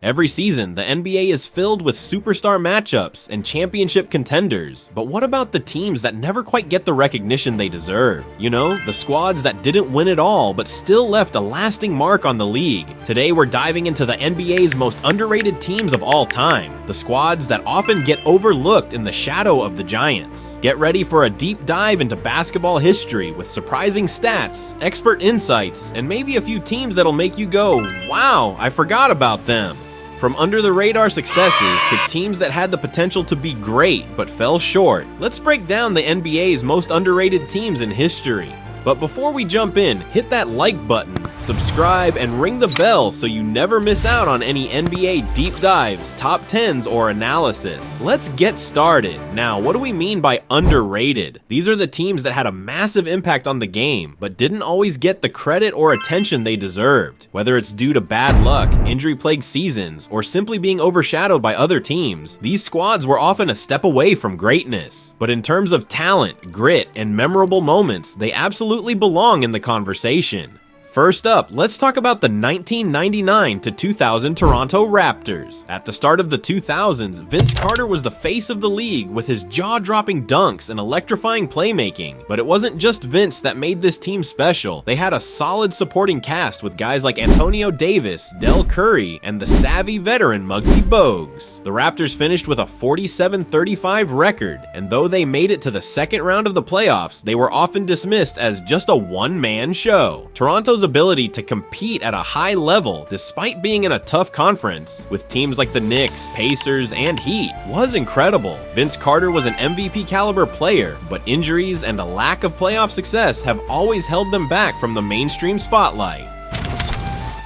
Every season, the NBA is filled with superstar matchups and championship contenders, but what about the teams that never quite get the recognition they deserve? You know, the squads that didn't win it all but still left a lasting mark on the league. Today we're diving into the NBA's most underrated teams of all time, the squads that often get overlooked in the shadow of the giants. Get ready for a deep dive into basketball history with surprising stats, expert insights, and maybe a few teams that'll make you go, wow, I forgot about them. From under-the-radar successes to teams that had the potential to be great but fell short, let's break down the NBA's most underrated teams in history. But before we jump in, hit that like button, subscribe, and ring the bell so you never miss out on any NBA deep dives, top 10s, or analysis. Let's get started. Now, what do we mean by underrated? These are the teams that had a massive impact on the game, but didn't always get the credit or attention they deserved. Whether it's due to bad luck, injury-plagued seasons, or simply being overshadowed by other teams, these squads were often a step away from greatness. But in terms of talent, grit, and memorable moments, they absolutely belong in the conversation. First up, let's talk about the 1999 to 2000 Toronto Raptors. At the start of the 2000s, Vince Carter was the face of the league with his jaw-dropping dunks and electrifying playmaking. But it wasn't just Vince that made this team special. They had a solid supporting cast with guys like Antonio Davis, Del Curry, and the savvy veteran Muggsy Bogues. The Raptors finished with a 47-35 record, and though they made it to the second round of the playoffs, they were often dismissed as just a one-man show. Toronto's ability to compete at a high level despite being in a tough conference with teams like the Knicks, Pacers, and Heat was incredible. Vince Carter was an MVP caliber player, but injuries and a lack of playoff success have always held them back from the mainstream spotlight.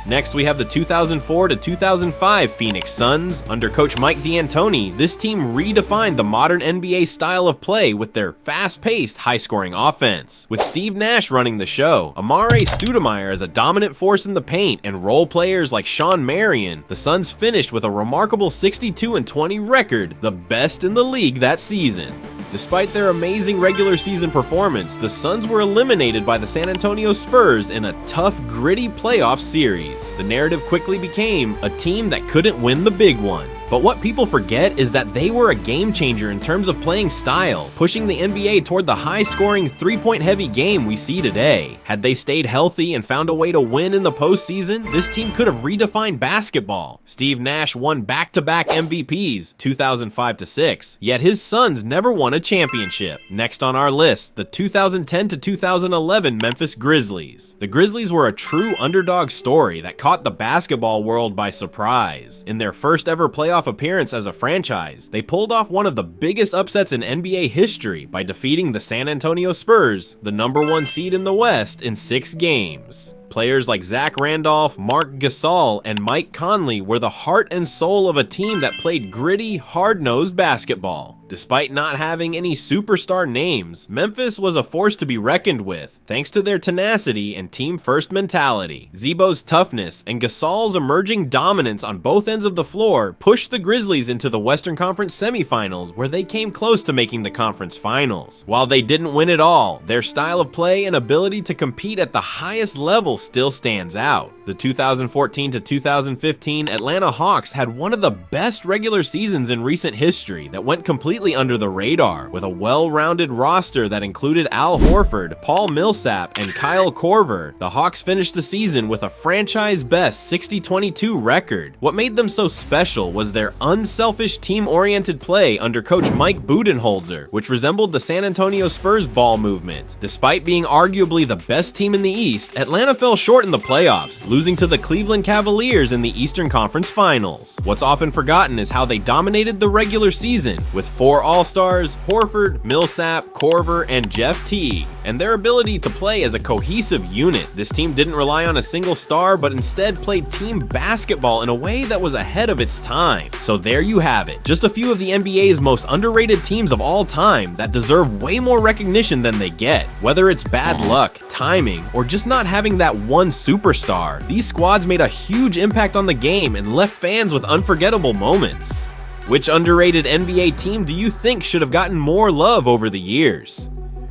Next, we have the 2004 to 2005 Phoenix Suns. Under coach Mike D'Antoni, this team redefined the modern NBA style of play with their fast-paced, high-scoring offense. With Steve Nash running the show, Amare Stoudemire as a dominant force in the paint, and role players like Shawn Marion, the Suns finished with a remarkable 62-20 record, the best in the league that season. Despite their amazing regular season performance, the Suns were eliminated by the San Antonio Spurs in a tough, gritty playoff series. The narrative quickly became a team that couldn't win the big one. But what people forget is that they were a game changer in terms of playing style, pushing the NBA toward the high-scoring, three-point heavy game we see today. Had they stayed healthy and found a way to win in the postseason, this team could have redefined basketball. Steve Nash won back-to-back MVPs, 2005-6, yet his Suns never won a championship. Next on our list, the 2010 to 2011 Memphis Grizzlies. The Grizzlies were a true underdog story that caught the basketball world by surprise. In their first ever playoff appearance as a franchise, they pulled off one of the biggest upsets in NBA history by defeating the San Antonio Spurs, the #1 seed in the West, in 6 games. Players like Zach Randolph, Marc Gasol, and Mike Conley were the heart and soul of a team that played gritty, hard-nosed basketball. Despite not having any superstar names, Memphis was a force to be reckoned with, thanks to their tenacity and team-first mentality. Zebo's toughness and Gasol's emerging dominance on both ends of the floor pushed the Grizzlies into the Western Conference semifinals, where they came close to making the conference finals. While they didn't win it all, their style of play and ability to compete at the highest level still stands out. The 2014 to 2015 Atlanta Hawks had one of the best regular seasons in recent history that went completely under the radar. With a well-rounded roster that included Al Horford, Paul Millsap, and Kyle Korver, the Hawks finished the season with a franchise-best 60-22 record. What made them so special was their unselfish team-oriented play under coach Mike Budenholzer, which resembled the San Antonio Spurs ball movement. Despite being arguably the best team in the East, Atlanta fell short in the playoffs, losing to the Cleveland Cavaliers in the Eastern Conference Finals. What's often forgotten is how they dominated the regular season, with 4 All-Stars, Horford, Millsap, Korver, and Jeff Teague, and their ability to play as a cohesive unit. This team didn't rely on a single star, but instead played team basketball in a way that was ahead of its time. So there you have it, just a few of the NBA's most underrated teams of all time that deserve way more recognition than they get. Whether it's bad luck, timing, or just not having that one superstar, these squads made a huge impact on the game and left fans with unforgettable moments. Which underrated NBA team do you think should have gotten more love over the years?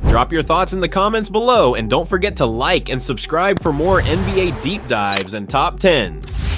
Drop your thoughts in the comments below, and don't forget to like and subscribe for more NBA deep dives and top 10s.